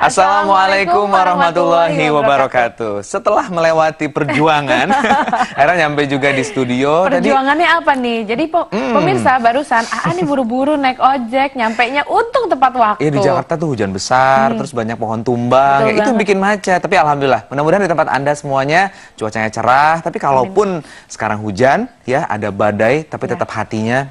Assalamualaikum warahmatullahi wabarakatuh. Setelah melewati perjuangan, akhirnya nyampe juga di studio. Perjuangannya apa nih? Jadi pemirsa barusan, nih buru-buru naik ojek, nyampenya untung tepat waktu. Iya, di Jakarta tuh hujan besar, terus banyak pohon tumbang, ya, itu bikin macet. Tapi alhamdulillah, mudah-mudahan di tempat Anda semuanya cuacanya cerah. Tapi kalaupun sekarang hujan, ya ada badai, tapi tetap hatinya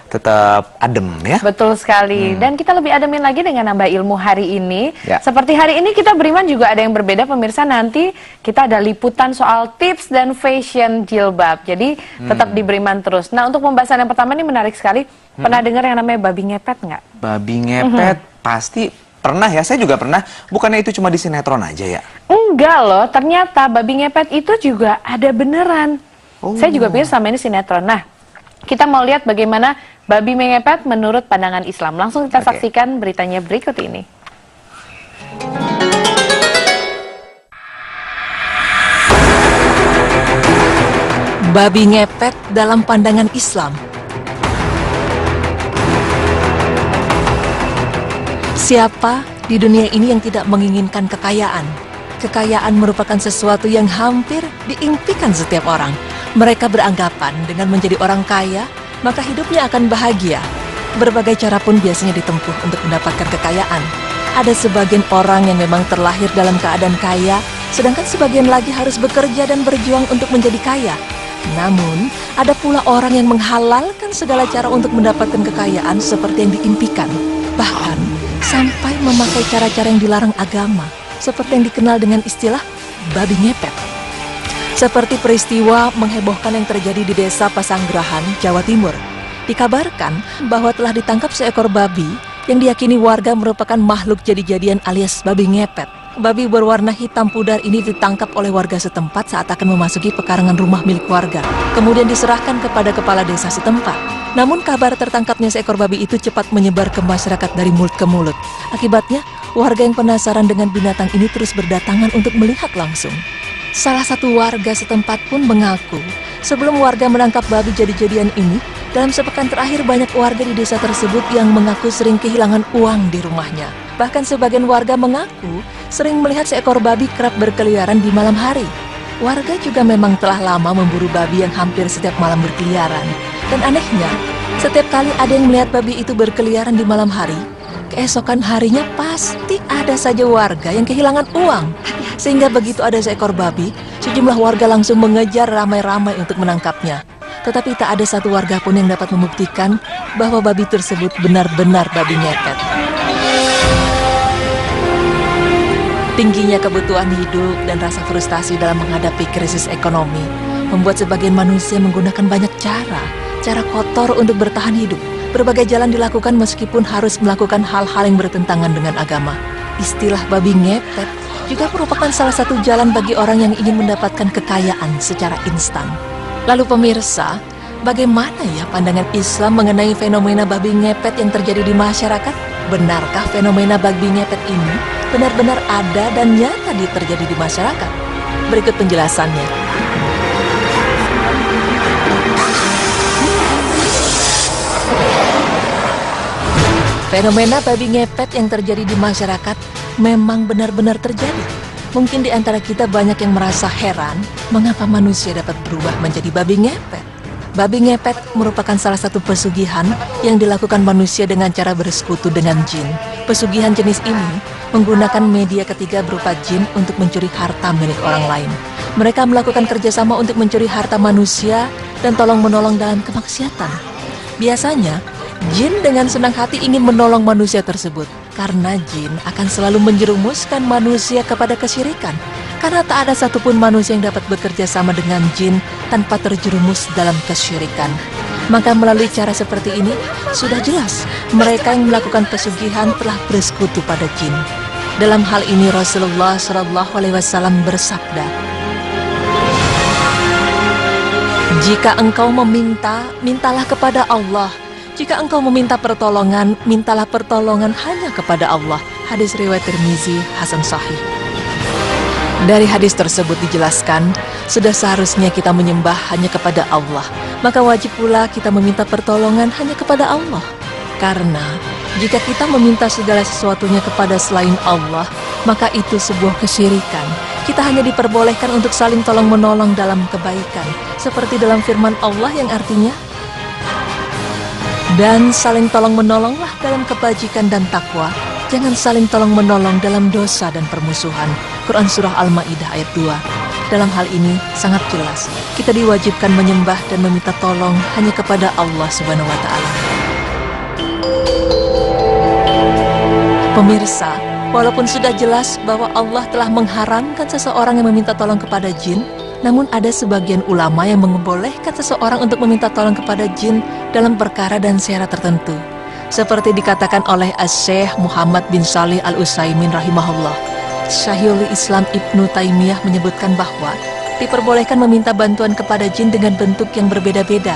tetap adem ya. Betul sekali. Dan kita lebih ademin lagi dengan nambah ilmu hari ini. Ya. Seperti hari ini kita beriman juga ada yang berbeda pemirsa. Nanti kita ada liputan soal tips dan fashion jilbab. Jadi tetap di beriman terus. Nah, untuk pembahasan yang pertama ini menarik sekali. Pernah dengar yang namanya babi ngepet nggak? Babi ngepet pasti pernah ya. Saya juga pernah. Bukannya itu cuma di sinetron aja ya? Enggak loh. Ternyata babi ngepet itu juga ada beneran. Saya juga pikir sama ini sinetron. Nah, kita mau lihat bagaimana babi ngepet menurut pandangan Islam. Langsung kita saksikan beritanya berikut ini. Babi ngepet dalam pandangan Islam. Siapa di dunia ini yang tidak menginginkan kekayaan? Kekayaan merupakan sesuatu yang hampir diimpikan setiap orang. Mereka beranggapan dengan menjadi orang kaya, maka hidupnya akan bahagia. Berbagai cara pun biasanya ditempuh untuk mendapatkan kekayaan. Ada sebagian orang yang memang terlahir dalam keadaan kaya, sedangkan sebagian lagi harus bekerja dan berjuang untuk menjadi kaya. Namun, ada pula orang yang menghalalkan segala cara untuk mendapatkan kekayaan seperti yang diimpikan. Bahkan, sampai memakai cara-cara yang dilarang agama, seperti yang dikenal dengan istilah babi ngepet. Seperti peristiwa menghebohkan yang terjadi di desa Pasanggerahan, Jawa Timur. Dikabarkan bahwa telah ditangkap seekor babi yang diyakini warga merupakan makhluk jadi-jadian alias babi ngepet. Babi berwarna hitam pudar ini ditangkap oleh warga setempat saat akan memasuki pekarangan rumah milik warga. Kemudian diserahkan kepada kepala desa setempat. Namun kabar tertangkapnya seekor babi itu cepat menyebar ke masyarakat dari mulut ke mulut. Akibatnya, warga yang penasaran dengan binatang ini terus berdatangan untuk melihat langsung. Salah satu warga setempat pun mengaku, sebelum warga menangkap babi jadi-jadian ini, dalam sepekan terakhir banyak warga di desa tersebut yang mengaku sering kehilangan uang di rumahnya. Bahkan sebagian warga mengaku sering melihat seekor babi kerap berkeliaran di malam hari. Warga juga memang telah lama memburu babi yang hampir setiap malam berkeliaran. Dan anehnya, setiap kali ada yang melihat babi itu berkeliaran di malam hari, keesokan harinya pasti ada saja warga yang kehilangan uang. Sehingga begitu ada seekor babi, sejumlah warga langsung mengejar ramai-ramai untuk menangkapnya. Tetapi tak ada satu warga pun yang dapat membuktikan bahwa babi tersebut benar-benar babi ngepet. Tingginya kebutuhan hidup dan rasa frustasi dalam menghadapi krisis ekonomi membuat sebagian manusia menggunakan banyak cara kotor untuk bertahan hidup. Berbagai jalan dilakukan meskipun harus melakukan hal-hal yang bertentangan dengan agama. Istilah babi ngepet juga merupakan salah satu jalan bagi orang yang ingin mendapatkan kekayaan secara instan. Lalu pemirsa, bagaimana ya pandangan Islam mengenai fenomena babi ngepet yang terjadi di masyarakat? Benarkah fenomena babi ngepet ini benar-benar ada dan nyata terjadi di masyarakat? Berikut penjelasannya. Fenomena babi ngepet yang terjadi di masyarakat memang benar-benar terjadi. Mungkin di antara kita banyak yang merasa heran mengapa manusia dapat berubah menjadi babi ngepet. Babi ngepet merupakan salah satu pesugihan yang dilakukan manusia dengan cara bersekutu dengan jin. Pesugihan jenis ini menggunakan media ketiga berupa jin untuk mencuri harta milik orang lain. Mereka melakukan kerjasama untuk mencuri harta manusia dan tolong-menolong dalam kemaksiatan. Biasanya, jin dengan senang hati ingin menolong manusia tersebut, karena jin akan selalu menjerumuskan manusia kepada kesyirikan. Karena tak ada satupun manusia yang dapat bekerja sama dengan jin tanpa terjerumus dalam kesyirikan. Maka melalui cara seperti ini, sudah jelas mereka yang melakukan pesugihan telah bersekutu pada jin. Dalam hal ini Rasulullah SAW bersabda, "Jika engkau meminta, mintalah kepada Allah. Jika engkau meminta pertolongan, mintalah pertolongan hanya kepada Allah." Hadis riwayat Tirmizi, hasan sahih. Dari hadis tersebut dijelaskan, sudah seharusnya kita menyembah hanya kepada Allah. Maka wajib pula kita meminta pertolongan hanya kepada Allah. Karena jika kita meminta segala sesuatunya kepada selain Allah, maka itu sebuah kesyirikan. Kita hanya diperbolehkan untuk saling tolong-menolong dalam kebaikan, seperti dalam firman Allah yang artinya, dan saling tolong-menolonglah dalam kebajikan dan takwa, jangan saling tolong-menolong dalam dosa dan permusuhan. Quran Surah Al-Ma'idah ayat 2. Dalam hal ini sangat jelas, kita diwajibkan menyembah dan meminta tolong hanya kepada Allah Subhanahu wa Ta'ala. Pemirsa, walaupun sudah jelas bahwa Allah telah mengharamkan seseorang yang meminta tolong kepada jin, namun ada sebagian ulama yang membolehkan seseorang untuk meminta tolong kepada jin dalam perkara dan syarat tertentu. Seperti dikatakan oleh Asy-Syaikh Muhammad bin Shalih Al-Utsaimin rahimahullah. Syekhul Islam Ibnu Taimiyah menyebutkan bahwa diperbolehkan meminta bantuan kepada jin dengan bentuk yang berbeda-beda.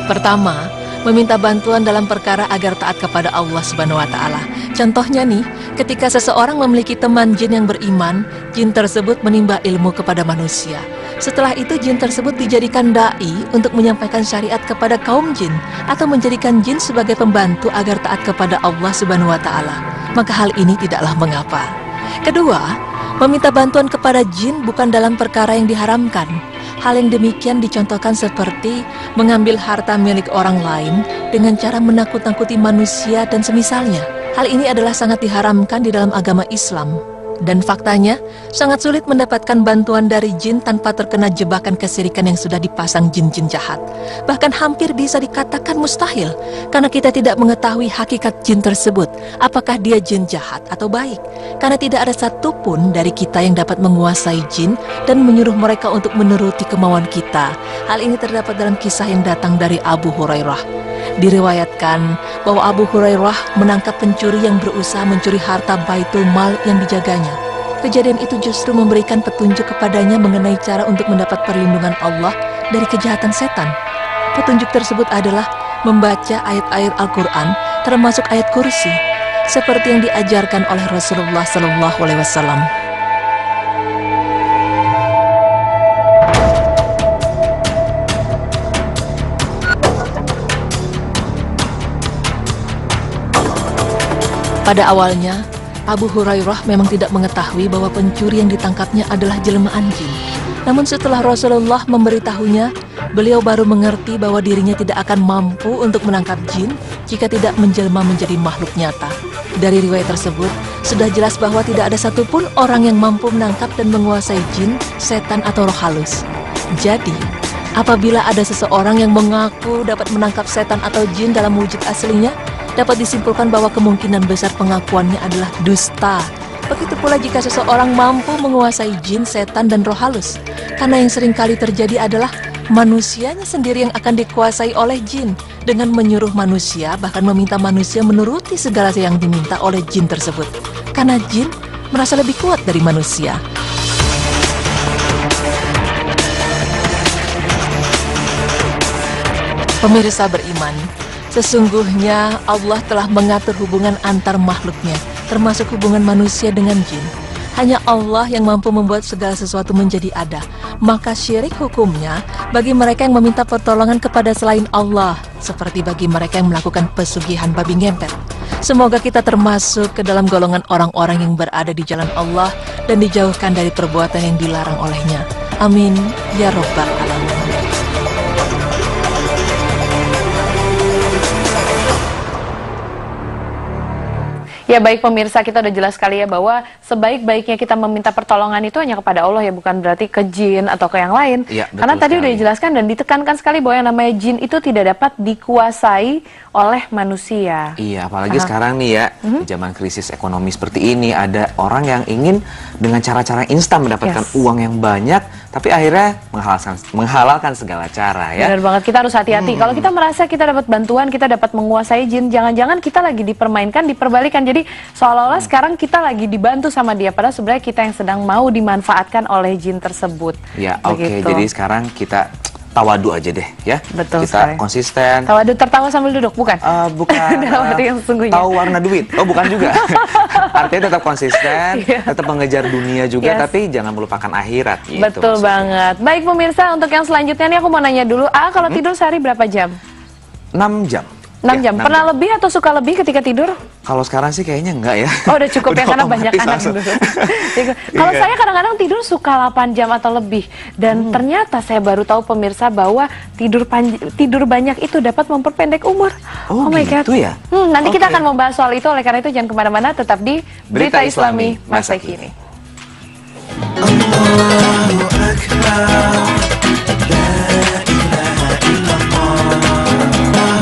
Pertama, meminta bantuan dalam perkara agar taat kepada Allah Subhanahu wa Ta'ala. Contohnya nih, ketika seseorang memiliki teman jin yang beriman, jin tersebut menimba ilmu kepada manusia. Setelah itu jin tersebut dijadikan dai untuk menyampaikan syariat kepada kaum jin atau menjadikan jin sebagai pembantu agar taat kepada Allah Subhanahu wa Ta'ala. Maka hal ini tidaklah mengapa. Kedua, meminta bantuan kepada jin bukan dalam perkara yang diharamkan. Hal yang demikian dicontohkan seperti mengambil harta milik orang lain dengan cara menakut-nakuti manusia dan semisalnya. Hal ini adalah sangat diharamkan di dalam agama Islam. Dan faktanya, sangat sulit mendapatkan bantuan dari jin tanpa terkena jebakan kesirikan yang sudah dipasang jin-jin jahat. Bahkan hampir bisa dikatakan mustahil, karena kita tidak mengetahui hakikat jin tersebut, apakah dia jin jahat atau baik. Karena tidak ada satupun dari kita yang dapat menguasai jin dan menyuruh mereka untuk menuruti kemauan kita. Hal ini terdapat dalam kisah yang datang dari Abu Hurairah. Diriwayatkan bahwa Abu Hurairah menangkap pencuri yang berusaha mencuri harta Baitul Mal yang dijaganya. Kejadian itu justru memberikan petunjuk kepadanya mengenai cara untuk mendapat perlindungan Allah dari kejahatan setan. Petunjuk tersebut adalah membaca ayat-ayat Al-Quran, termasuk ayat kursi, seperti yang diajarkan oleh Rasulullah SAW. Pada awalnya, Abu Hurairah memang tidak mengetahui bahwa pencuri yang ditangkapnya adalah jelmaan jin. Namun setelah Rasulullah memberitahunya, beliau baru mengerti bahwa dirinya tidak akan mampu untuk menangkap jin jika tidak menjelma menjadi makhluk nyata. Dari riwayat tersebut, sudah jelas bahwa tidak ada satupun orang yang mampu menangkap dan menguasai jin, setan atau roh halus. Jadi, apabila ada seseorang yang mengaku dapat menangkap setan atau jin dalam wujud aslinya, dapat disimpulkan bahwa kemungkinan besar pengakuannya adalah dusta. Begitu pula jika seseorang mampu menguasai jin, setan, dan roh halus. Karena yang sering kali terjadi adalah manusianya sendiri yang akan dikuasai oleh jin dengan menyuruh manusia, bahkan meminta manusia menuruti segala yang diminta oleh jin tersebut. Karena jin merasa lebih kuat dari manusia. Pemirsa beriman, sesungguhnya Allah telah mengatur hubungan antar makhluknya, termasuk hubungan manusia dengan jin. Hanya Allah yang mampu membuat segala sesuatu menjadi ada. Maka syirik hukumnya bagi mereka yang meminta pertolongan kepada selain Allah, seperti bagi mereka yang melakukan pesugihan babi ngepet. Semoga kita termasuk ke dalam golongan orang-orang yang berada di jalan Allah dan dijauhkan dari perbuatan yang dilarang olehnya. Amin ya Rabbal Alamin. Ya baik pemirsa, kita udah jelas sekali ya bahwa sebaik-baiknya kita meminta pertolongan itu hanya kepada Allah ya, bukan berarti ke jin atau ke yang lain. Ya, karena tadi udah dijelaskan dan ditekankan sekali bahwa yang namanya jin itu tidak dapat dikuasai oleh manusia. Iya, apalagi sekarang nih ya, di zaman krisis ekonomi seperti ini, ada orang yang ingin dengan cara-cara instan mendapatkan uang yang banyak, tapi akhirnya menghalalkan segala cara ya. Benar banget, kita harus hati-hati. Kalau kita merasa kita dapat bantuan, kita dapat menguasai jin, jangan-jangan kita lagi dipermainkan, diperbalikan. Jadi seolah-olah sekarang kita lagi dibantu sama dia, padahal sebenarnya kita yang sedang mau dimanfaatkan oleh jin tersebut. Ya, oke. Jadi sekarang kita tawadu aja deh ya. Betul kita sekali. Konsisten. Tawadu tertawa sambil duduk, bukan? Bukan. Dalam arti yang sesungguhnya. Tahu warna duit. Oh, bukan juga. Artinya tetap konsisten, tetap mengejar dunia juga, tapi jangan melupakan akhirat. Gitu, betul maksudnya. banget. Baik pemirsa, untuk yang selanjutnya nih aku mau nanya dulu, kalau tidur sehari berapa jam? 6 jam. 6 jam. Pernah lebih atau suka lebih ketika tidur? Kalau sekarang sih kayaknya enggak ya. Oh, udah cukup ya karena banyak anak dulu. Kalau saya kadang-kadang tidur suka 8 jam atau lebih. Dan ternyata saya baru tahu pemirsa bahwa tidur banyak itu dapat memperpendek umur. Oh my God. Gitu ya? Nanti kita akan membahas soal itu, oleh karena itu jangan kemana-mana, tetap di Berita Islami Masa Kini.